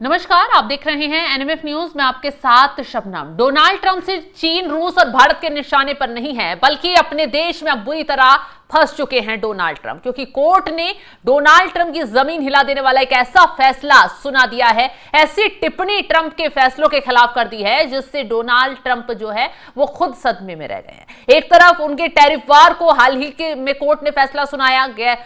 नमस्कार, आप देख रहे हैं एनएमएफ न्यूज में आपके साथ शबनम। डोनाल्ड ट्रंप सिर्फ चीन, रूस और भारत के निशाने पर नहीं है, बल्कि अपने देश में अब बुरी तरह फंस चुके हैं डोनाल्ड ट्रंप, क्योंकि कोर्ट ने डोनाल्ड ट्रंप की जमीन हिला देने वाला एक ऐसा फैसला सुना दिया है, ऐसी टिप्पणी ट्रंप के फैसलों के खिलाफ कर दी है जिससे डोनाल्ड ट्रंप जो है वो खुद सदमे में रह गए हैं। एक तरफ उनके टैरिफ वार को हाल ही के में कोर्ट ने फैसला सुनाया गया,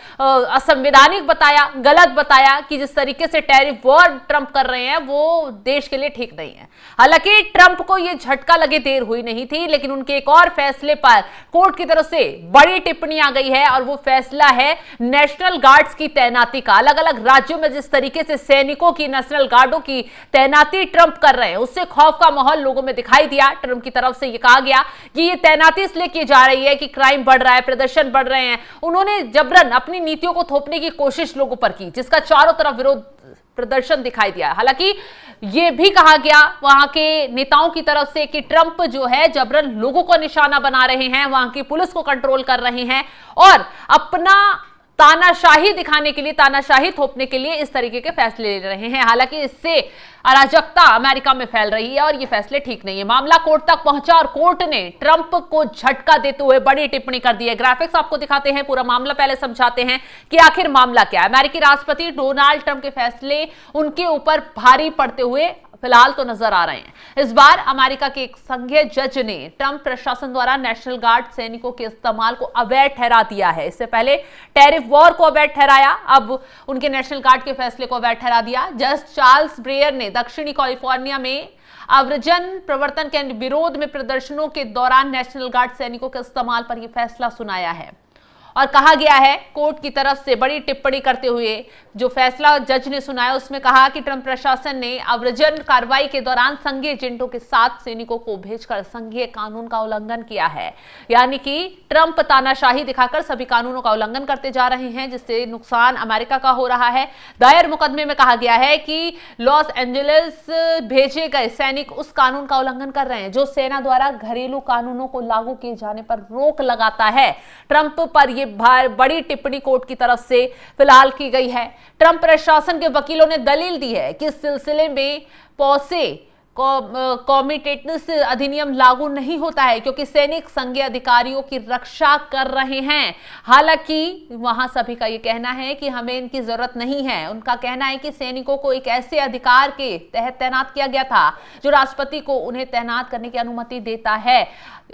असंवैधानिक बताया, गलत बताया कि जिस तरीके से टैरिफ वार ट्रंप कर रहे हैं वो देश के लिए ठीक नहीं है। हालांकि ट्रंप को यह झटका लगे देर हुई नहीं थी, लेकिन उनके एक और फैसले पर कोर्ट की तरफ से बड़ी टिप्पणी आ गई है और वो फैसला है नेशनल गार्ड्स की तैनाती का। अलग अलग राज्यों में जिस तरीके से सैनिकों की, नेशनल गार्डों की तैनाती ट्रंप कर रहे हैं, उससे खौफ का माहौल लोगों में दिखाई दिया। ट्रंप की तरफ से यह कहा गया कि ये तैनाती इसलिए की जा रही है कि क्राइम बढ़ रहा है, प्रदर्शन बढ़ रहे हैं। उन्होंने जबरन अपनी नीतियों को थोपने की कोशिश लोगों पर की, जिसका चारों तरफ विरोध प्रदर्शन दिखाई दिया। हालांकि यह भी कहा गया वहां के नेताओं की तरफ से कि ट्रंप जो है जबरन लोगों को निशाना बना रहे हैं, वहां की पुलिस को कंट्रोल कर रहे हैं और अपना तानाशाही दिखाने के लिए, तानाशाही थोपने के लिए इस तरीके के फैसले ले रहे हैं। हालांकि इससे अराजकता अमेरिका में फैल रही है और ये फैसले ठीक नहीं है। मामला कोर्ट तक पहुंचा और कोर्ट ने ट्रंप को झटका देते हुए बड़ी टिप्पणी कर दी है। ग्राफिक्स आपको दिखाते हैं, पूरा मामला पहले समझाते हैं कि आखिर मामला क्या है। अमेरिकी राष्ट्रपति डोनाल्ड ट्रंप के फैसले उनके ऊपर भारी पड़ते हुए फिलहाल तो नजर आ रहे हैं। इस बार अमेरिका के एक संघीय जज ने ट्रंप प्रशासन द्वारा नेशनल गार्ड सैनिकों के इस्तेमाल को अवैध ठहरा दिया है। इससे पहले टैरिफ वॉर को अवैध ठहराया, अब उनके नेशनल गार्ड के फैसले को अवैध ठहरा दिया। जज चार्ल्स ब्रेयर ने दक्षिणी कैलिफोर्निया में आव्रजन प्रवर्तन के विरोध में प्रदर्शनों के दौरान नेशनल गार्ड सैनिकों के इस्तेमाल पर यह फैसला सुनाया है और कहा गया है, कोर्ट की तरफ से बड़ी टिप्पणी करते हुए जो फैसला जज ने सुनाया उसमें कहा कि ट्रंप प्रशासन ने आव्रजन कार्रवाई के दौरान संघीय एजेंटों के साथ सैनिकों को भेजकर संघीय कानून का उल्लंघन किया है। यानी कि ट्रंप तानाशाही दिखाकर सभी कानूनों का उल्लंघन करते जा रहे हैं, जिससे नुकसान अमेरिका का हो रहा है। दायर मुकदमे में कहा गया है कि लॉस एंजलिस भेजे गए सैनिक उस कानून का उल्लंघन कर रहे हैं जो सेना द्वारा घरेलू कानूनों को लागू किए जाने पर रोक लगाता है। ट्रंप पर यह बड़ी टिप्पणी कोर्ट की तरफ से फिलहाल की गई है। ट्रंप प्रशासन के वकीलों ने दलील दी है कि इस सिलसिले में पॉसे कॉमिटेटस अधिनियम लागू नहीं होता है क्योंकि सैनिक संघीय अधिकारियों की रक्षा कर रहे हैं। हालांकि वहां सभी का यह कहना है कि हमें इनकी जरूरत नहीं है। उनका कहना है कि सैनिकों को एक ऐसे अधिकार के तहत तैनात किया गया था जो राष्ट्रपति को उन्हें तैनात करने की अनुमति देता है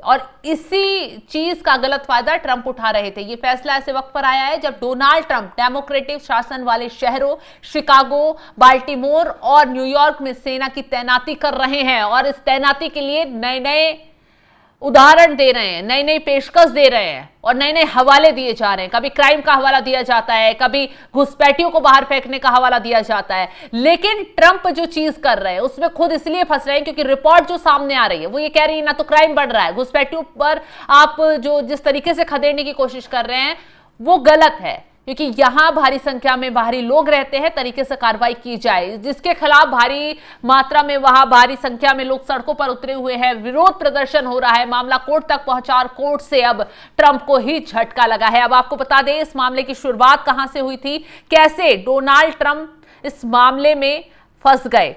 और इसी चीज का गलत फायदा ट्रंप उठा रहे थे। यह फैसला ऐसे वक्त पर आया है जब डोनाल्ड ट्रंप डेमोक्रेटिक शासन वाले शहरों शिकागो, बाल्टीमोर और न्यूयॉर्क में सेना की तैनाती कर रहे हैं और इस तैनाती के लिए नए नए उदाहरण दे रहे हैं, नई नई पेशकश दे रहे हैं और नए नए हवाले दिए जा रहे हैं। कभी क्राइम का हवाला दिया जाता है, कभी घुसपैठियों को बाहर फेंकने का हवाला दिया जाता है। लेकिन ट्रंप जो चीज कर रहे हैं उसमें खुद इसलिए फंस रहे हैं क्योंकि रिपोर्ट जो सामने आ रही है वो ये कह रही है ना तो क्राइम बढ़ रहा है, घुसपैठियों पर आप जो जिस तरीके से खदेड़ने की कोशिश कर रहे हैं वो गलत है, क्योंकि यहां भारी संख्या में बाहरी लोग रहते हैं, तरीके से कार्रवाई की जाए। जिसके खिलाफ भारी मात्रा में वहां भारी संख्या में लोग सड़कों पर उतरे हुए हैं, विरोध प्रदर्शन हो रहा है। मामला कोर्ट तक पहुंचा और कोर्ट से अब ट्रंप को ही झटका लगा है। अब आपको बता दें इस मामले की शुरुआत कहां से हुई थी, कैसे डोनाल्ड ट्रंप इस मामले में फंस गए।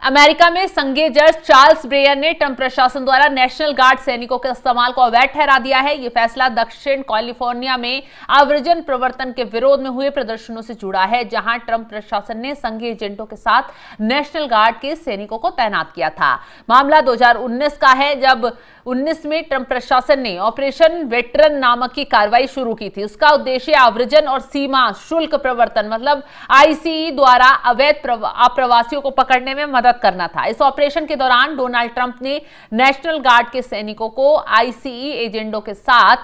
अमेरिका में संघीय जज चार्ल्स ब्रेयर ने ट्रंप प्रशासन द्वारा नेशनल गार्ड सैनिकों के इस्तेमाल को अवैध ठहरा दिया है। यह फैसला दक्षिण कैलिफोर्निया में आव्रजन प्रवर्तन के विरोध में हुए प्रदर्शनों से जुड़ा है, जहां ट्रंप प्रशासन ने संघीय एजेंटों के साथ नेशनल गार्ड के सैनिकों को तैनात किया था। मामला 2019 का है, जब 19 में ट्रंप प्रशासन ने ऑपरेशन वेटरन नामक की कार्रवाई शुरू की थी। उसका उद्देश्य आव्रजन और सीमा शुल्क प्रवर्तन मतलब आईसीई द्वारा अवैध अप्रवासियों को पकड़ने में मदद करना था। इस ऑपरेशन के दौरान डोनाल्ड ट्रंप ने नेशनल गार्ड के सैनिकों को आईसीई एजेंटों के साथ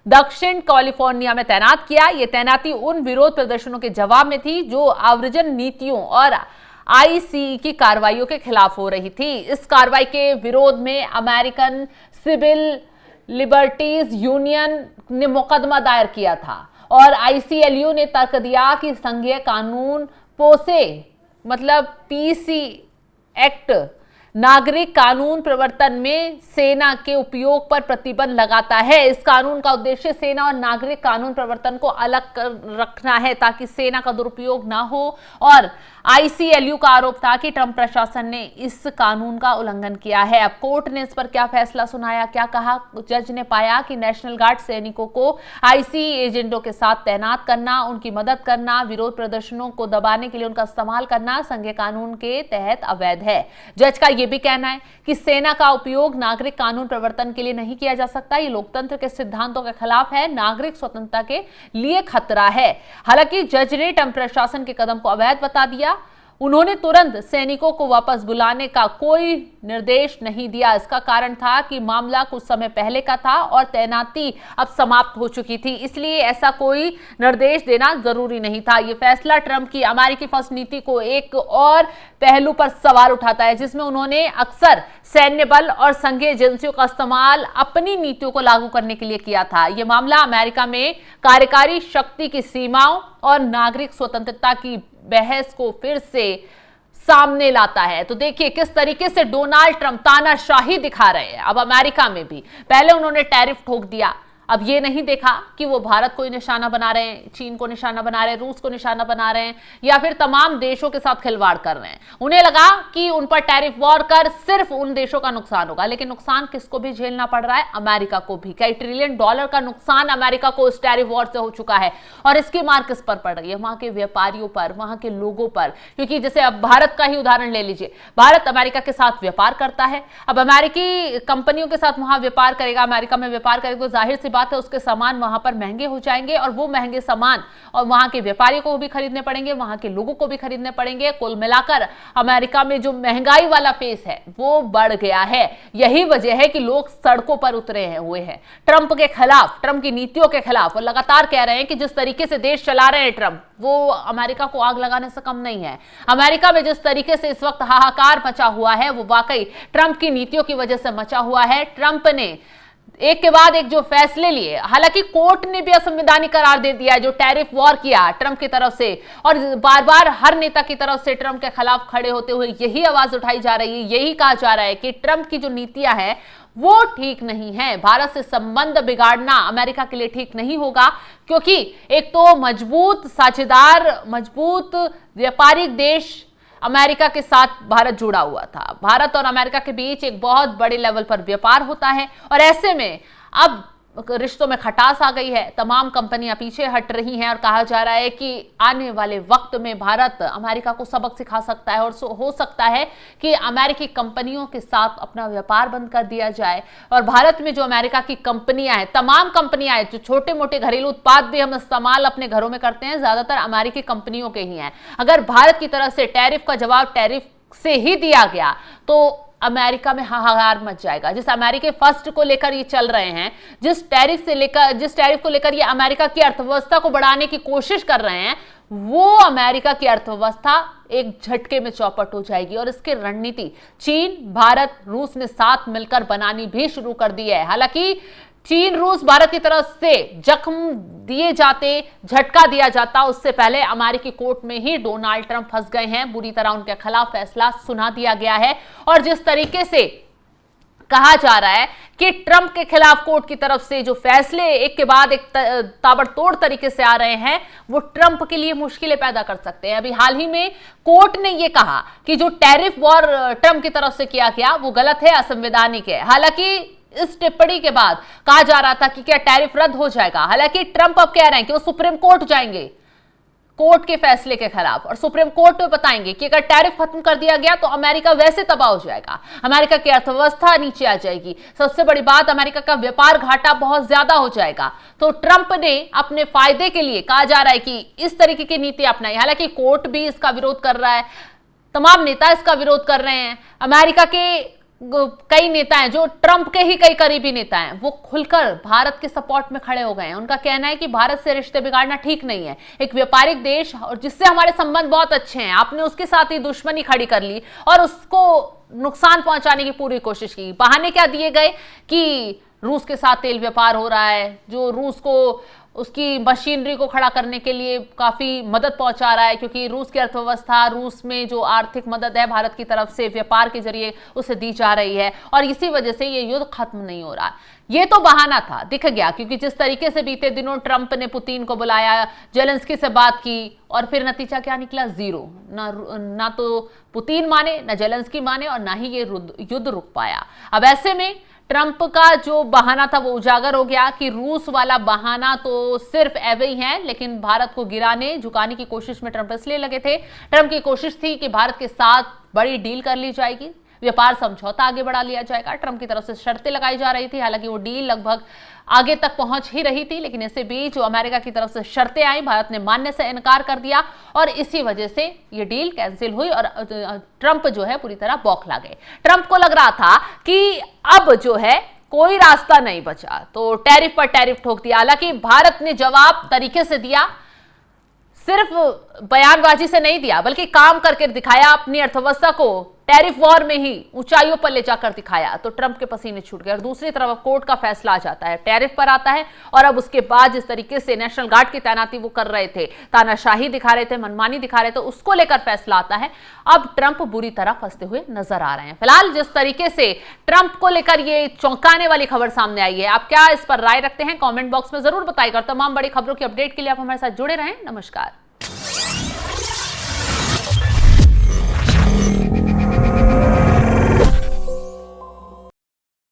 दक्षिण कैलिफोर्निया में तैनात किया। यह तैनाती उन विरोध प्रदर्शनों के जवाब में थी जो आव्रजन नीतियों और आईसीई की कार्रवाइयों के खिलाफ हो रही थी। इस कार्रवाई के विरोध में अमेरिकन सिविल लिबर्टीज यूनियन ने मुकदमा दायर किया था और आईसीएलयू ने तर्क दिया कि संघीय कानून पोसे मतलब पीसी एक्ट नागरिक कानून प्रवर्तन में सेना के उपयोग पर प्रतिबंध लगाता है। इस कानून का उद्देश्य सेना और नागरिक कानून प्रवर्तन को अलग कर रखना है ताकि सेना का दुरुपयोग ना हो और आईसीएलयू का आरोप था कि ट्रंप प्रशासन ने इस कानून का उल्लंघन किया है। अब कोर्ट ने इस पर क्या फैसला सुनाया, क्या कहा? जज ने पाया कि नेशनल गार्ड सैनिकों को आईसी एजेंटों के साथ तैनात करना, उनकी मदद करना, विरोध प्रदर्शनों को दबाने के लिए उनका इस्तेमाल करना संघीय कानून के तहत अवैध है। जज का यह भी कहना है कि सेना का उपयोग नागरिक कानून प्रवर्तन के लिए नहीं किया जा सकता। ये लोकतंत्र के सिद्धांतों के खिलाफ है, नागरिक स्वतंत्रता के लिए खतरा है। हालांकि जज ने ट्रंप प्रशासन के कदम को अवैध बता दिया। उन्होंने तुरंत सैनिकों को वापस बुलाने का कोई निर्देश नहीं दिया। इसका कारण था कि मामला कुछ समय पहले का था और तैनाती अब समाप्त हो चुकी थी, इसलिए ऐसा कोई निर्देश देना जरूरी नहीं था। यह फैसला ट्रंप की अमेरिकी फर्स्ट नीति को एक और पहलू पर सवाल उठाता है, जिसमें उन्होंने अक्सर सैन्य बल और संघीय एजेंसियों का इस्तेमाल अपनी नीतियों को लागू करने के लिए किया था। यह मामला अमेरिका में कार्यकारी शक्ति की सीमाओं और नागरिक स्वतंत्रता की बहस को फिर से सामने लाता है। तो देखिए किस तरीके से डोनाल्ड ट्रंप तानाशाही दिखा रहे हैं। अब अमेरिका में भी पहले उन्होंने टैरिफ ठोक दिया, अब ये नहीं देखा कि वो भारत को निशाना बना रहे हैं, चीन को निशाना बना रहे हैं, रूस को निशाना बना रहे हैं या फिर तमाम देशों के साथ खिलवाड़ कर रहे हैं। उन्हें लगा कि उन पर टैरिफ वॉर कर सिर्फ उन देशों का नुकसान होगा, लेकिन नुकसान किसको भी झेलना पड़ रहा है? अमेरिका को भी। कई ट्रिलियन डॉलर का नुकसान अमेरिका को इस टैरिफ वॉर से हो चुका है और इसकी मार किस पर पड़ रही है? वहां के व्यापारियों पर, वहां के लोगों पर। क्योंकि जैसे अब भारत का ही उदाहरण ले लीजिए, भारत अमेरिका के साथ व्यापार करता है। अब अमेरिकी कंपनियों के साथ वहां व्यापार करेगा, अमेरिका में व्यापार करेगा, तो जाहिर सी बात है उसके सामान वहां पर महंगे हो जाएंगे और वो महंगे सामान और वहां के व्यापारियों को भी खरीदने पड़ेंगे, वहां के लोगों को भी खरीदने पड़ेंगे। कुल मिलाकर अमेरिका में जो महंगाई वाला फेस है वो बढ़ गया है। यही वजह है कि लोग सड़कों पर उतरे हुए हैं ट्रंप के खिलाफ, ट्रंप की नीतियों के खिलाफ, और लगातार कह रहे हैं कि जिस तरीके से देश चला रहे हैं ट्रंप, वो अमेरिका को आग लगाने से कम नहीं है। अमेरिका में जिस तरीके से इस वक्त हाहाकार मचा हुआ है वो वाकई ट्रंप की नीतियों की वजह से मचा हुआ है। ट्रंप ने एक के बाद एक जो फैसले लिए, हालांकि कोर्ट ने भी असंवैधानिक करार दे दिया जो टैरिफ वॉर किया ट्रंप की तरफ से, और बार बार हर नेता की तरफ से ट्रंप के खिलाफ खड़े होते हुए यही आवाज उठाई जा रही है, यही कहा जा रहा है कि ट्रंप की जो नीतियां हैं वो ठीक नहीं है। भारत से संबंध बिगाड़ना अमेरिका के लिए ठीक नहीं होगा, क्योंकि एक तो मजबूत साझेदार, मजबूत व्यापारिक देश अमेरिका के साथ भारत जुड़ा हुआ था। भारत और अमेरिका के बीच एक बहुत बड़े लेवल पर व्यापार होता है और ऐसे में अब रिश्तों में खटास आ गई है। तमाम कंपनियां पीछे हट रही हैं और कहा जा रहा है कि आने वाले वक्त में भारत अमेरिका को सबक सिखा सकता है और हो सकता है कि अमेरिकी कंपनियों के साथ अपना व्यापार बंद कर दिया जाए और भारत में जो अमेरिका की कंपनियां हैं, तमाम कंपनियां हैं, जो छोटे मोटे घरेलू उत्पाद भी हम इस्तेमाल अपने घरों में करते हैं, ज्यादातर अमेरिकी कंपनियों के ही हैं। अगर भारत की तरफ से टैरिफ का जवाब टैरिफ से ही दिया गया तो अमेरिका में हाहाकार मच जाएगा। जिस अमेरिकी फर्स्ट को लेकर ये चल रहे हैं, जिस टैरिफ को लेकर ये अमेरिका की अर्थव्यवस्था को बढ़ाने की कोशिश कर रहे हैं, वो अमेरिका की अर्थव्यवस्था एक झटके में चौपट हो जाएगी और इसकी रणनीति चीन, भारत, रूस ने साथ मिलकर बनानी भी शुरू कर दी है। हालांकि चीन, रूस, भारत की तरफ से जख्म दिए जाते, झटका दिया जाता, उससे पहले अमेरिकी कोर्ट में ही डोनाल्ड ट्रंप फंस गए हैं। बुरी तरह उनके खिलाफ फैसला सुना दिया गया है और जिस तरीके से कहा जा रहा है कि ट्रंप के खिलाफ कोर्ट की तरफ से जो फैसले एक के बाद एक ताबड़तोड़ तरीके से आ रहे हैं, वो ट्रंप के लिए मुश्किलें पैदा कर सकते हैं। अभी हाल ही में कोर्ट ने यह कहा कि जो टैरिफ वॉर ट्रंप की तरफ से किया गया वो गलत है, असंवैधानिक है। हालांकि इस टिप्पणी के बाद कहा जा रहा था कि क्या टैरिफ रद्द हो जाएगा। हालांकि ट्रंप अब कह रहे हैं कि वो सुप्रीम कोर्ट जाएंगे कोर्ट के फैसले के खिलाफ और सुप्रीम कोर्ट में बताएंगे कि अगर टैरिफ खत्म कर दिया गया तो अमेरिका वैसे तबाह हो जाएगा, अमेरिका की अर्थव्यवस्था नीचे आ जाएगी। सबसे बड़ी बात, अमेरिका का व्यापार घाटा बहुत ज्यादा हो जाएगा। तो ट्रंप ने अपने फायदे के लिए कहा जा रहा है कि इस तरीके की नीति अपनाई। हालांकि कोर्ट भी इसका विरोध कर रहा है, तमाम नेता इसका विरोध कर रहे हैं। अमेरिका के कई नेता हैं जो ट्रंप के ही कई करीबी नेता हैं, वो खुलकर भारत के सपोर्ट में खड़े हो गए हैं। उनका कहना है कि भारत से रिश्ते बिगाड़ना ठीक नहीं है। एक व्यापारिक देश और जिससे हमारे संबंध बहुत अच्छे हैं, आपने उसके साथ ही दुश्मनी खड़ी कर ली और उसको नुकसान पहुंचाने की पूरी कोशिश की। बहाने क्या दिए गए कि रूस के साथ तेल व्यापार हो रहा है, जो रूस को उसकी मशीनरी को खड़ा करने के लिए काफी मदद पहुंचा रहा है, क्योंकि रूस की अर्थव्यवस्था, रूस में जो आर्थिक मदद है भारत की तरफ से व्यापार के जरिए उसे दी जा रही है, और इसी वजह से ये युद्ध खत्म नहीं हो रहा। ये तो बहाना था, दिख गया, क्योंकि जिस तरीके से बीते दिनों ट्रंप ने पुतिन को बुलाया, जेलेंस्की से बात की, और फिर नतीजा क्या निकला? जीरो। ना तो पुतिन माने, ना जेलेंस्की माने, और ना ही ये युद्ध रुक पाया। अब ऐसे में ट्रंप का जो बहाना था वो उजागर हो गया कि रूस वाला बहाना तो सिर्फ एवे ही है, लेकिन भारत को गिराने झुकाने की कोशिश में ट्रंप इसलिए लगे थे। ट्रंप की कोशिश थी कि भारत के साथ बड़ी डील कर ली जाएगी, व्यापार समझौता आगे बढ़ा लिया जाएगा। ट्रंप की तरफ से शर्तें लगाई जा रही थी, हालांकि वो डील लगभग आगे तक पहुंच ही रही थी, लेकिन इससे बीच जो अमेरिका की तरफ से शर्तें आई, भारत ने मानने से इनकार कर दिया, और इसी वजह से ये डील कैंसिल हुई और ट्रंप जो है पूरी तरह बौखला गए। ट्रंप को लग रहा था कि अब जो है कोई रास्ता नहीं बचा, तो टैरिफ पर टैरिफ ठोक दिया। हालांकि भारत ने जवाब तरीके से दिया, सिर्फ बयानबाजी से नहीं दिया, बल्कि काम करके दिखाया, अपनी अर्थव्यवस्था को टैरिफ वॉर में ही ऊंचाइयों पर ले जाकर दिखाया। तो ट्रंप के पसीने छूट गए। और दूसरी तरफ कोर्ट का फैसला आ जाता है, टैरिफ पर आता है, और अब उसके बाद जिस तरीके से नेशनल गार्ड की तैनाती वो कर रहे थे, तानाशाही दिखा रहे थे, मनमानी दिखा रहे थे, उसको लेकर फैसला आता है। अब ट्रंप बुरी तरह फंसते हुए नजर आ रहे हैं। फिलहाल जिस तरीके से ट्रंप को लेकर ये चौंकाने वाली खबर सामने आई है, आप क्या इस पर राय रखते हैं? कॉमेंट बॉक्स में जरूर बताइएगा। तमाम बड़ी खबरों की अपडेट के लिए आप हमारे साथ जुड़े रहें। नमस्कार।